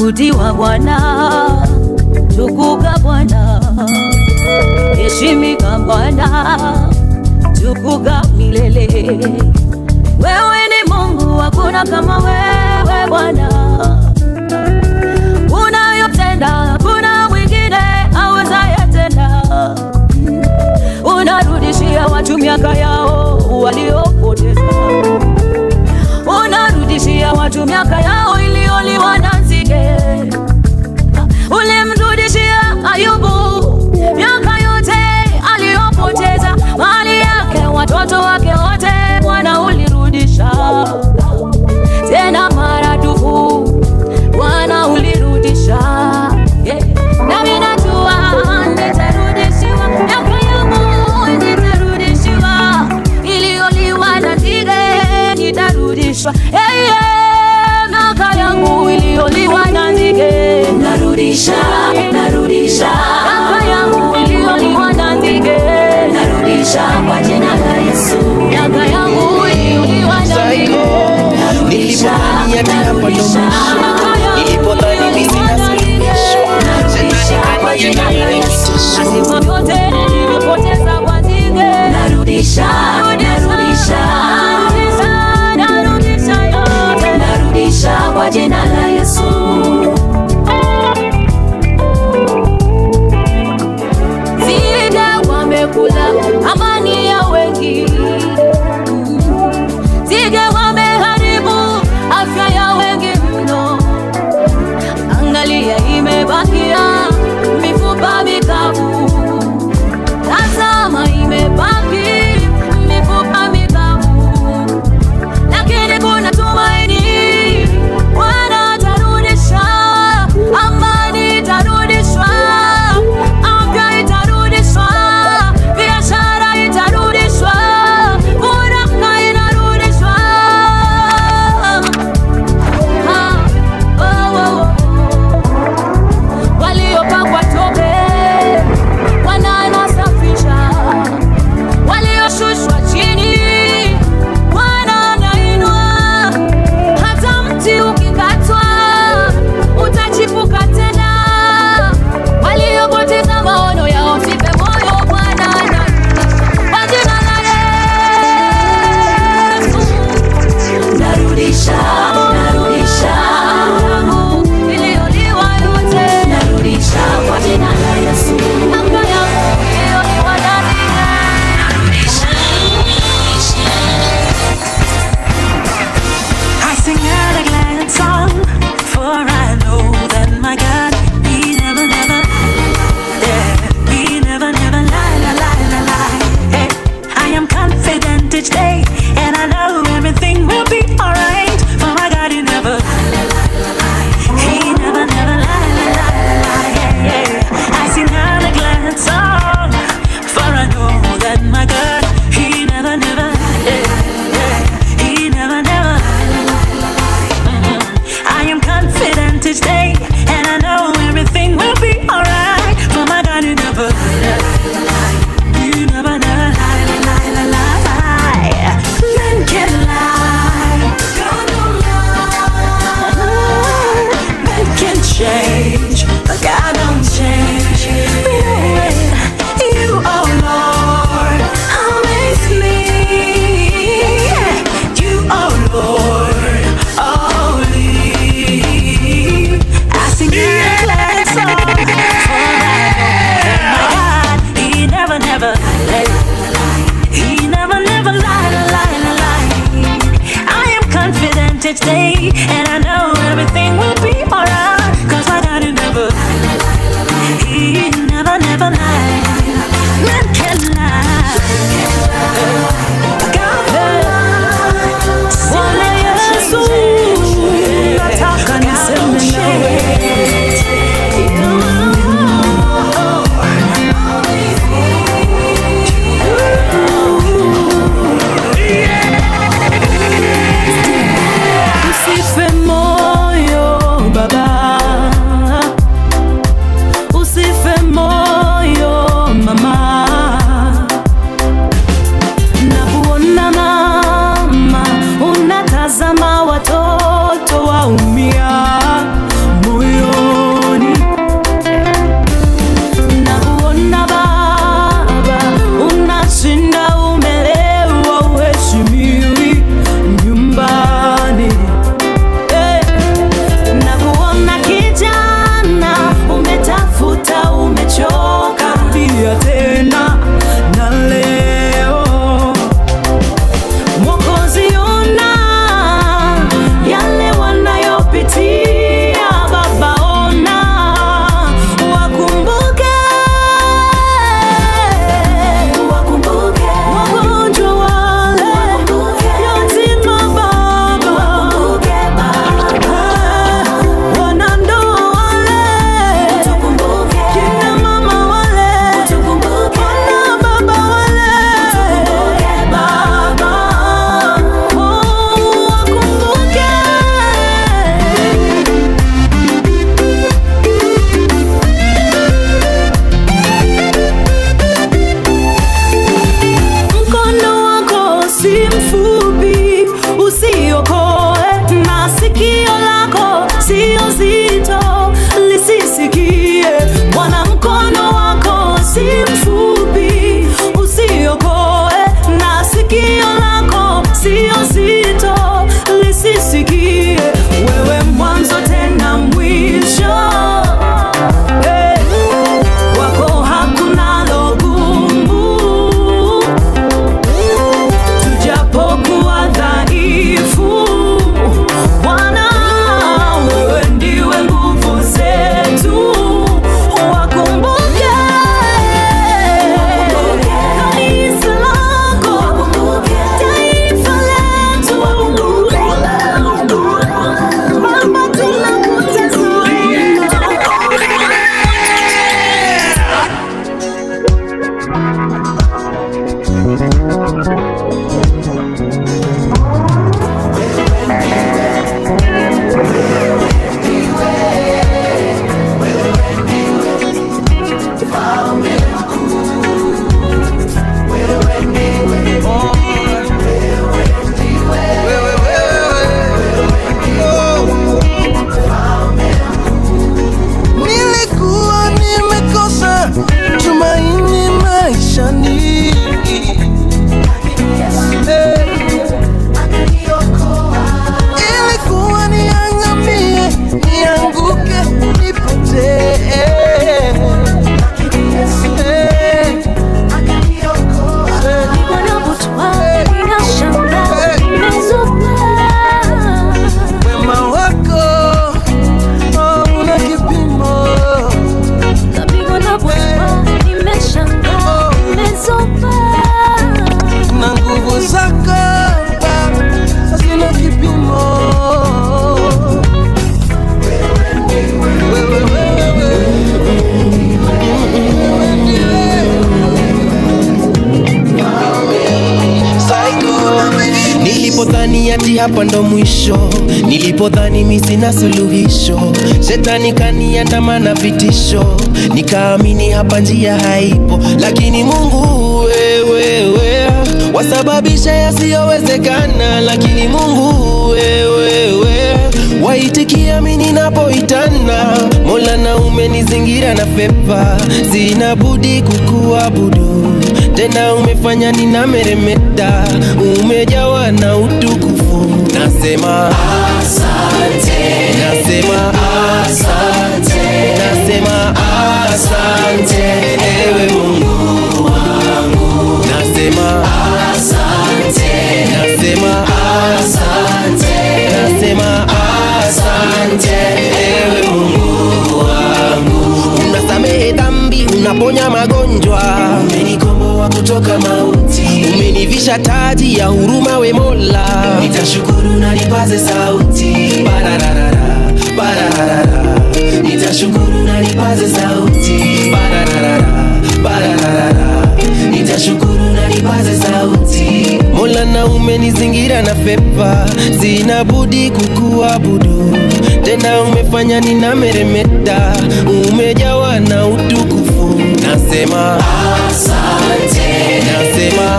Abudiwa Bwana, tukuka Bwana, heshimika Bwana, tukuka milele. Wewe ni Mungu, hakuna kama wewe Bwana. Unayotenda hakuna mwingine awezaye tena. Unarudishia watu miaka yao waliopoteza. Unarudishia watu miaka yao iliyoliwa na nzige. Ulimrudishia Ayubu miaka yote aliyopoteza, mali yake, watoto wake wote, Bwana ulirudisha tena maradufu. Bwana ulirudisha, yeah. Nami najua nitarudishiwa miaka yangu, nitarudishiwa iliyoliwa na nzige, nitarudishwa, yeah, yeah. Miaka yangu iliyoliwa na nzige, narudisha, narudisha. Miaka yangu iliyoliwa na nzige, narudisha kwa jina la Yesu. Miaka yangu iliyoliwa na nzige, narudisha, narudisha. Nilipodhani mimi sina suluhisho, narudisha kwa jina la Yesu. Nasema vyote nilivyopoteza kwa nzige, narudisha, narudisha, narudisha yote, narudisha kwa jina la Yesu. si mfupi usiokoe, na sikio lako sio zito lisisikie. Bwana mkono wako si mfupi usiokoe, na sikio lako sio zito lisisikie. Wewe mwanzo tena mwisho, wako hakuna logumu. Tujapokuwa dhaifu, Bwana wewe ndiwe nguvu zetu. Wakumbuke kanisa lako, taifa letu. Baba tunakutazama. Nilikuwa nimekosa tumaini maishani, ilikuwa niangamie, nianguke, nipotee. Wema wako hauna kipimo, na nguvu zako hazina kipimo. Nilipodhani ati hapa ndo mwisho, nilipodhani mimi sina suluhisho, shetani kaniandamana vitisho, nikaamini hapa njia haipo. Lakini Mungu wewe wasababisha yasiyowezekana. Lakini Mungu wewe waitikia mimi ninapoitana. Mola na umenizingira na pepa, sina budi kukuabudu. Tena umefanya ninameremeta, umejawa na utukufu. Nasema asante, nasema asante, nasema asante ewe Mungu wangu. Nasema asante, nasema asante, nasema asante ewe Mungu wangu. Unasamehe dhambi, unaponya magonjwa, umenikomboa kutoka mauti, umenivisha taji ya huruma we Mola. Nitashukuru na nipaze sauti, bararara, bararara. Nitashukuru na nipaze sauti, bararara, bararara. Nitashukuru na nipaze sauti. Mola na umenizingira na pepa, sina budi kukuabudu. Tena umefanya ninameremeta, umejawa na utukufu. Nasema asante, nasema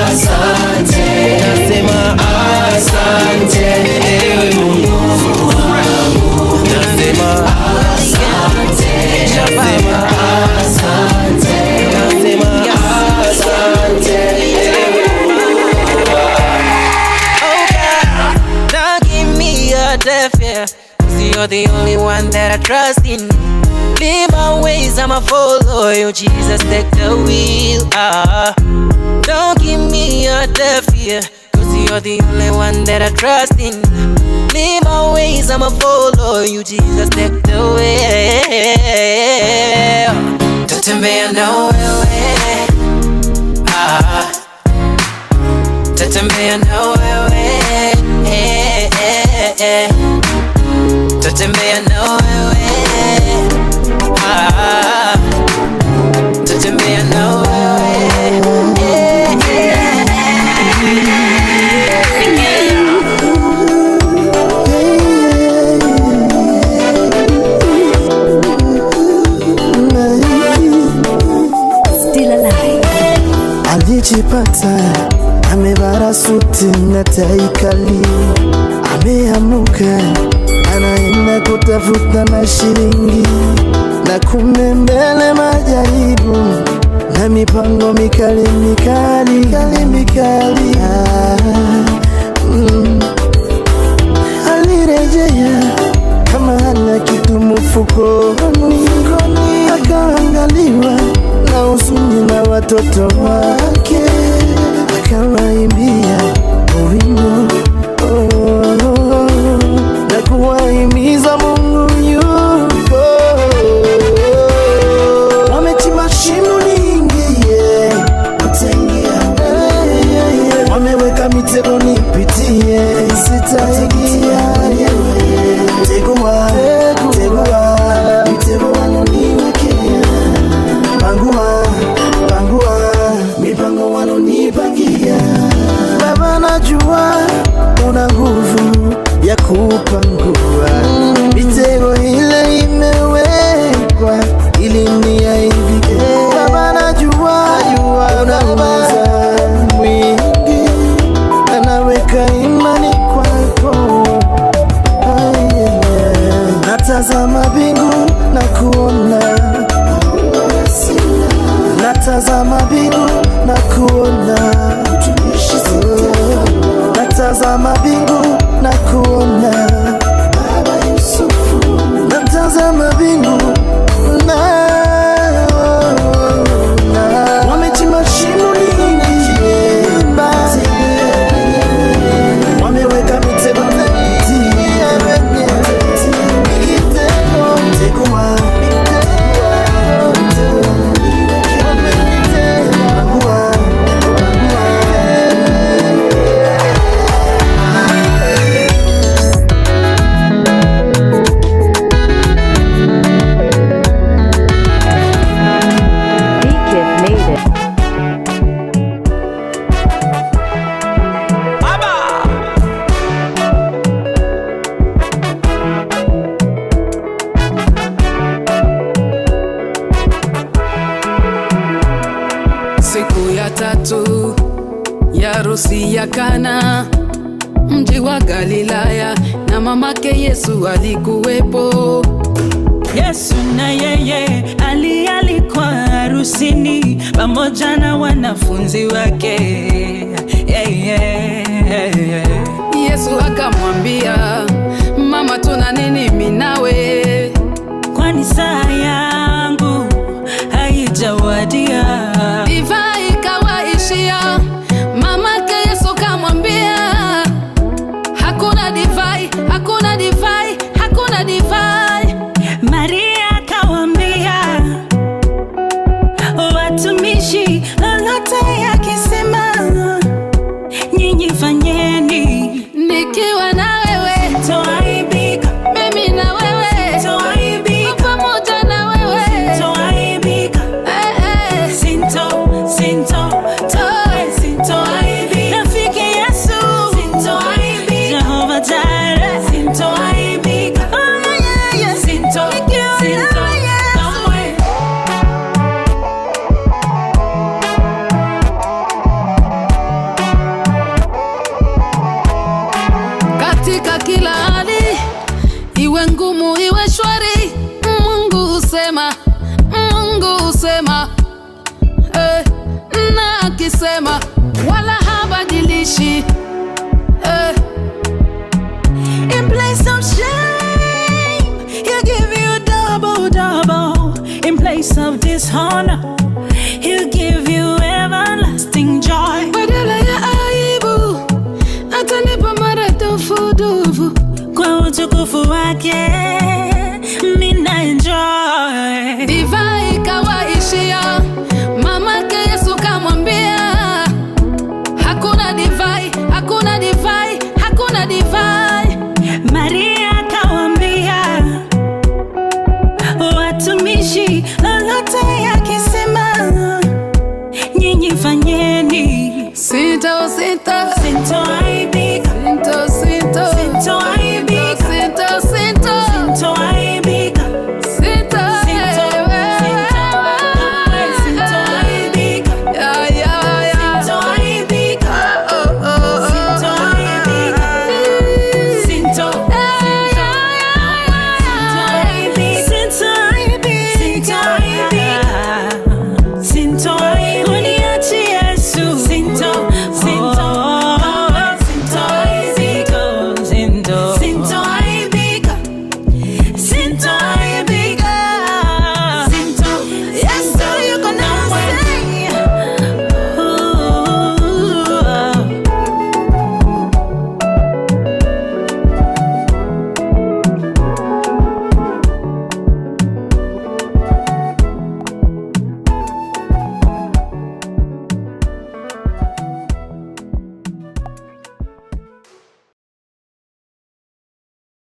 asante, nasema asante ewe Mungu wangu. Nasema asante, nasema asante, nasema asante ewe Mungu wangu. Oh God, don't give me a deaf ear, 'cause you're the only one that I trust in. Leave my ways, I'ma follow you, Jesus, take the wheel. Don't give me a deaf ear, 'cause you're the only one that I trust in. Leave my ways, I'ma follow you, Jesus, take the wheel. Tatembea na wewe, tatembea na wewe, tatembea na wewe, tatembea na wewe. Still alive. Alijipata amebara amevara suti na tai kali, ameamuka anaenda kutafuta na shilingi, na kumbe mbele majaribu na mipango mikali mikali. Alirejea kama hana kitu mfukoni, akaangaliwa na huzuni na watoto wake, akawaimbia wimbo na kuwahimiza Mungu yupo. Wamechimba shimo niingie, utaingia. Wameweka mitego nipitie, sitaingia. Mitego wanoniwekea, pangua mipango wanonipangia. Baba, najua una nguvu ya kupangua mitego ile imewekwa ili niaibike. Baba, najua unauza mwingi, anaweka imani kwako. Natazama bingu na kuona, natazama bingu na kuona, natazama bingu na kuona Baba Yusufu, natazama bingu na wamechimba shimo niingie, wameweka mitego harusi ya Kana, mji wa Galilaya, na mamake Yesu alikuwepo. Yesu na yeye alikuwa harusini pamoja na wanafunzi wake. Yesu akamwambia, mama, tuna nini mimi nawe? Kwani saa yangu haijawadia. Divai ikawaishia. Mamake Yesu kamwambia, hakuna divai, hakuna divai, hakuna divai. Maria akawambia, watumishi, lolote yakisema nyinyi fanyeni. Nikiwa na wewe sitoaibika, mimi na wewe sitoaibika, pamoja na wewe sitoaibika, sintoaibika. Rafiki Yesu, sintoaibika. Jehova Jireh, sintoaibika. Katika kila hali, iwe ngumu iwe shwari, Mungu husema, na akisema wala habadilishi. In place of shame, He'll give you double. In place of dishonor, He'll give you everlasting joy. Badala ya aibu atanipa mara dufu. Kwa utukufu wake